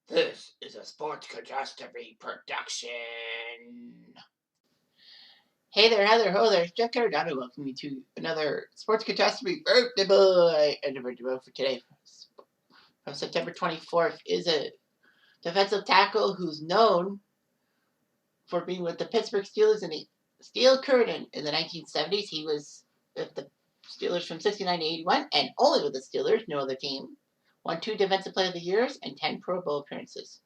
This is a Sports Catastrophe production. Hey there, hi there, ho there. It's Jeff Cardano welcoming you to another Sports Catastrophe birthday boy. And the birthday boy for today, from September 24th, is a defensive tackle who's known for being with the Pittsburgh Steelers in the Steel Curtain in the 1970s. He was with the Steelers from 69 to 81, and only with the Steelers, no other team. Won 2 Defensive Player of the Years and 10 Pro Bowl appearances.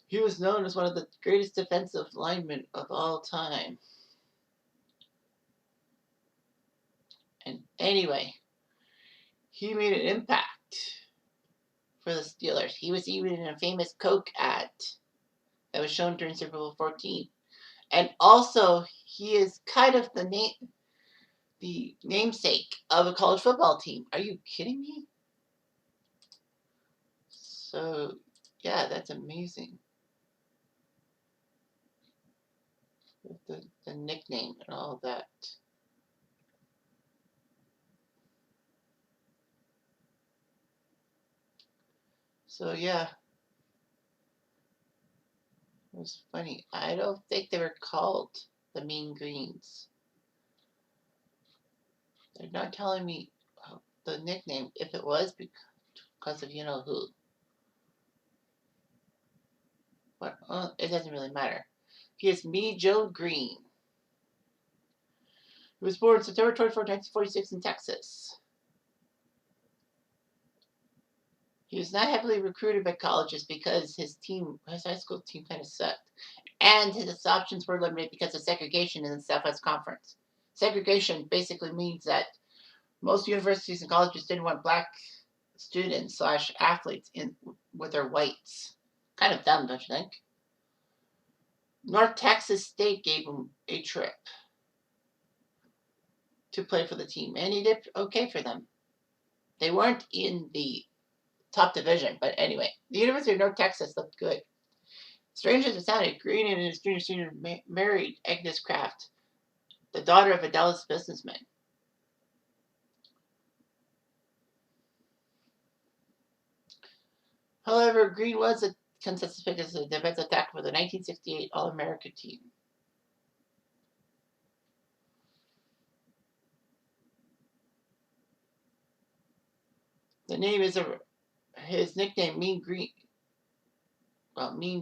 He was known as one of the greatest defensive linemen of all time. And anyway, he made an impact for the Steelers. He was even in a famous Coke ad that was shown during Super Bowl 14. And also, he is kind of the namesake of a college football team. Are you kidding me? So, yeah, that's amazing. The nickname and all that. So, yeah. It was funny. I don't think they were called the Mean Greens. They're not telling me the nickname, if it was because of you-know-who. But it doesn't really matter. He is Me Joe Greene. He was born September 24, 1946 in Texas. He was not heavily recruited by colleges because his high school team kind of sucked. And his options were limited because of segregation in the Southwest Conference. Segregation basically means that most universities and colleges didn't want black students / athletes with their whites. Kind of dumb, don't you think? North Texas State gave him a trip to play for the team, and he did okay for them. They weren't in the top division, but anyway, the University of North Texas looked good. Strange as it sounded, Greene and his junior senior married Agnes Kraft, the daughter of a Dallas businessman. However, Greene was a consensus pick as a defensive tackle for the 1968 All-America team. The name is his nickname, Mean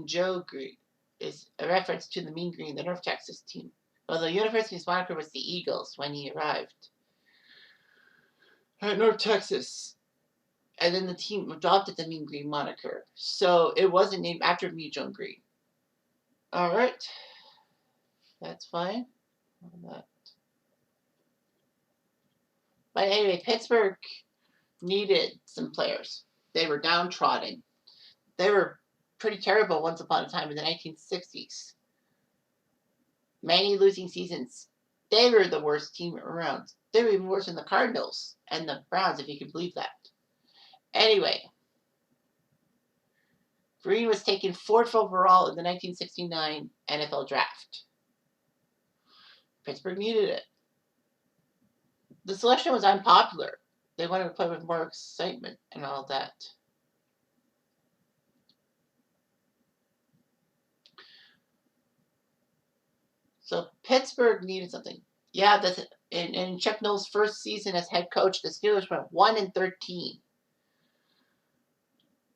Joe Greene, is a reference to the Mean Green, the North Texas team. Well, the university's moniker was the Eagles when he arrived at North Texas. And then the team adopted the Mean Green moniker. So it wasn't named after Me Joe Greene. Alright. That's fine. But anyway, Pittsburgh needed some players. They were downtrodden. They were pretty terrible once upon a time in the 1960s. Many losing seasons. They were the worst team around. They were even worse than the Cardinals and the Browns, if you can believe that. Anyway, Greene was taken 4th overall in the 1969 NFL Draft. Pittsburgh needed it. The selection was unpopular. They wanted to play with more excitement and all that. So Pittsburgh needed something. Yeah, in Chuck Noll's first season as head coach, the Steelers went 1-13.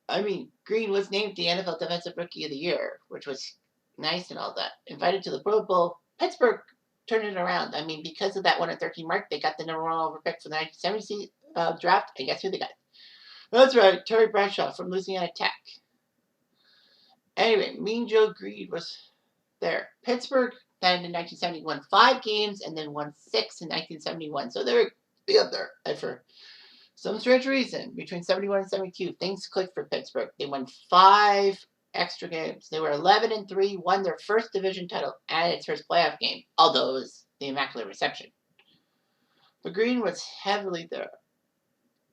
I mean, Greene was named the NFL Defensive Rookie of the Year, which was nice and all that. Invited to the Pro Bowl, Pittsburgh turned it around. I mean, because of that 1-13 mark, they got the number 1 overall pick for the 1970 draft. And guess who they got? That's right, Terry Bradshaw from Louisiana Tech. Anyway, Mean Joe Greene was there. Pittsburgh then in 1970 won 5 games and then won 6 in 1971. So they were up there. And for some strange reason, between 71 and 72, things clicked for Pittsburgh. They won 5 extra games. They were 11-3, won their first division title and its first playoff game, although it was the Immaculate Reception. But Greene was heavily there,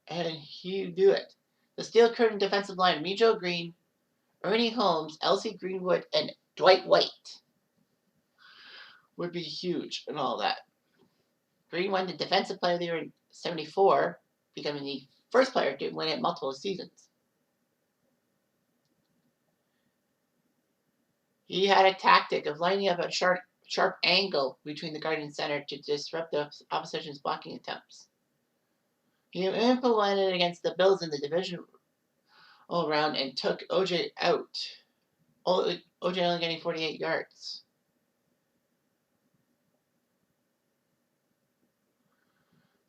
and he knew it. The Steel Curtain defensive line, Me Joe Greene, Ernie Holmes, Elsie Greenwood, and Dwight White would be huge and all that. Greene won the Defensive Player of the Year in 74, becoming the first player to win it multiple seasons. He had a tactic of lining up a sharp angle between the guard and center to disrupt the opposition's blocking attempts. He implemented against the Bills in the divisional round and took OJ out. OJ only getting 48 yards.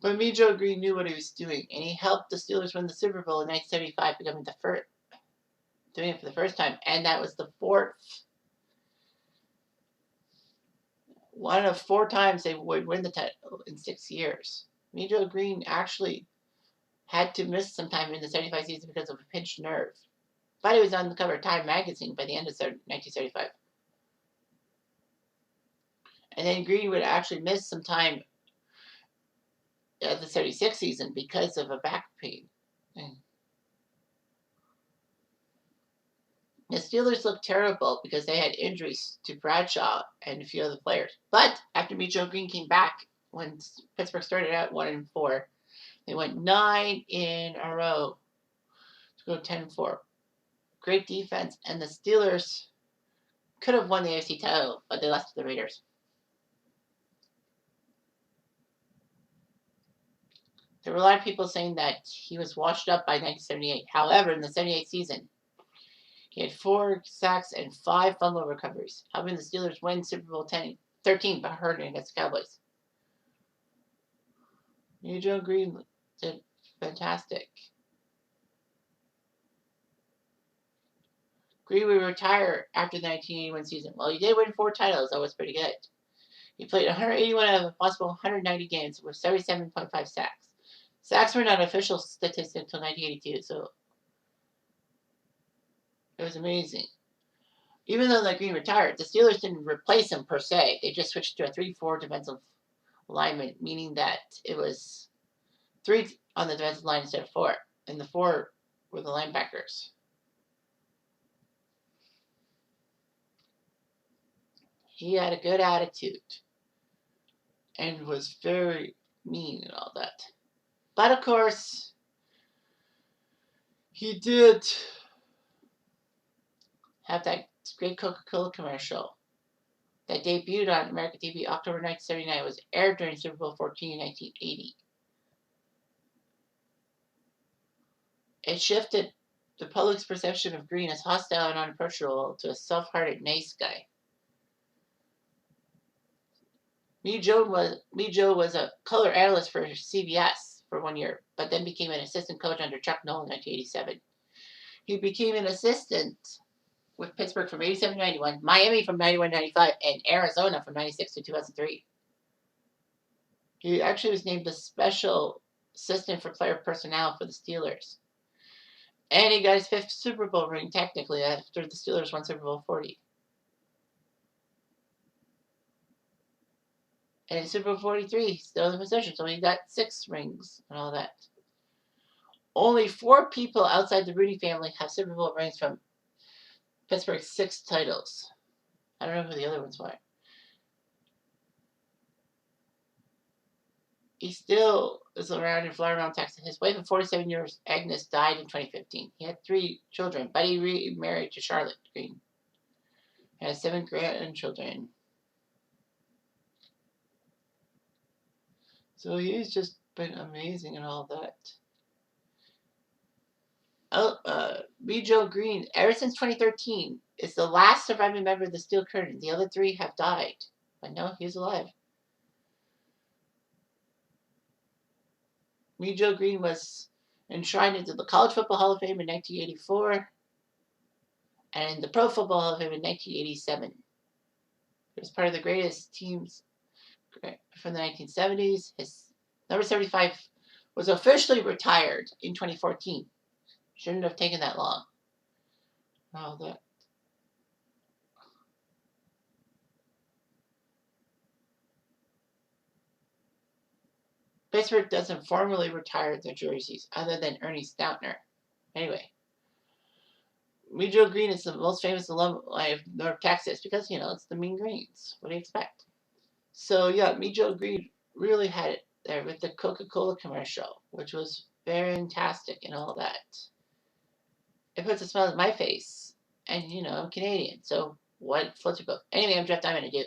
But Joe Greene knew what he was doing, and he helped the Steelers win the Super Bowl in 1975, becoming doing it for the first time, and that was the one of 4 times they would win the title in 6 years. Joe Greene actually had to miss some time in the 75 season because of a pinched nerve. But he was on the cover of Time magazine by the end of 1975. And then Greene would actually miss some time the 76 season because of a back pain. The Steelers looked terrible because they had injuries to Bradshaw and a few other players. But after Joe Greene came back, when Pittsburgh started out 1-4, they went 9 in a row to go 10-4. Great defense, and the Steelers could have won the AFC title, but they lost to the Raiders. There were a lot of people saying that he was washed up by 1978. However, in the 78 season, he had 4 sacks and 5 fumble recoveries, helping the Steelers win Super Bowl 13 by hurting against the Cowboys. Joe Greene did fantastic. Greene would retire after the 1981 season. Well, he did win 4 titles. That was pretty good. He played 181 out of a possible 190 games with 77.5 sacks. Sacks were not official statistic until 1982, so it was amazing. Even though Greene retired, the Steelers didn't replace him per se. They just switched to a 3-4 defensive alignment, meaning that it was 3 on the defensive line instead of 4, and the 4 were the linebackers. He had a good attitude and was very mean and all that. But of course, he did have that great Coca-Cola commercial that debuted on American TV October 1979. It was aired during Super Bowl 14 in 1980. It shifted the public's perception of Greene as hostile and unapproachable to a soft-hearted, nice guy. Joe was a color analyst for CBS for 1 year, but then became an assistant coach under Chuck Noll in 1987. He became an assistant with Pittsburgh from 87 to 91, Miami from 91 to 95, and Arizona from 96 to 2003. He actually was named the special assistant for player personnel for the Steelers. And he got his 5th Super Bowl ring, technically, after the Steelers won Super Bowl 40. And in Super Bowl 43, he's still in the position, so he got 6 rings and all that. Only 4 people outside the Rooney family have Super Bowl rings from Pittsburgh's 6 titles. I don't know who the other ones were. He still is around in Flower Mound, Texas. His wife of 47 years, Agnes, died in 2015. He had 3 children, but he remarried to Charlotte Greene. He has 7 grandchildren. So he's just been amazing and all that. Joe Greene, ever since 2013, is the last surviving member of the Steel Curtain. The other 3 have died. But no, he's alive. Joe Greene was enshrined into the College Football Hall of Fame in 1984 and in the Pro Football Hall of Fame in 1987. He was part of the greatest teams from the 1970s. His number 75 was officially retired in 2014. Shouldn't have taken that long. All that. Pittsburgh doesn't formally retire their jerseys other than Ernie Stautner. Anyway, Joe Greene is the most famous alumni of North Texas because, it's the Mean Greens. What do you expect? So, yeah, Joe Greene really had it there with the Coca-Cola commercial, which was fantastic and all that. It puts a smile on my face. And, I'm Canadian, so What floats your boat? Anyway, I'm Jeff Diamond. I do.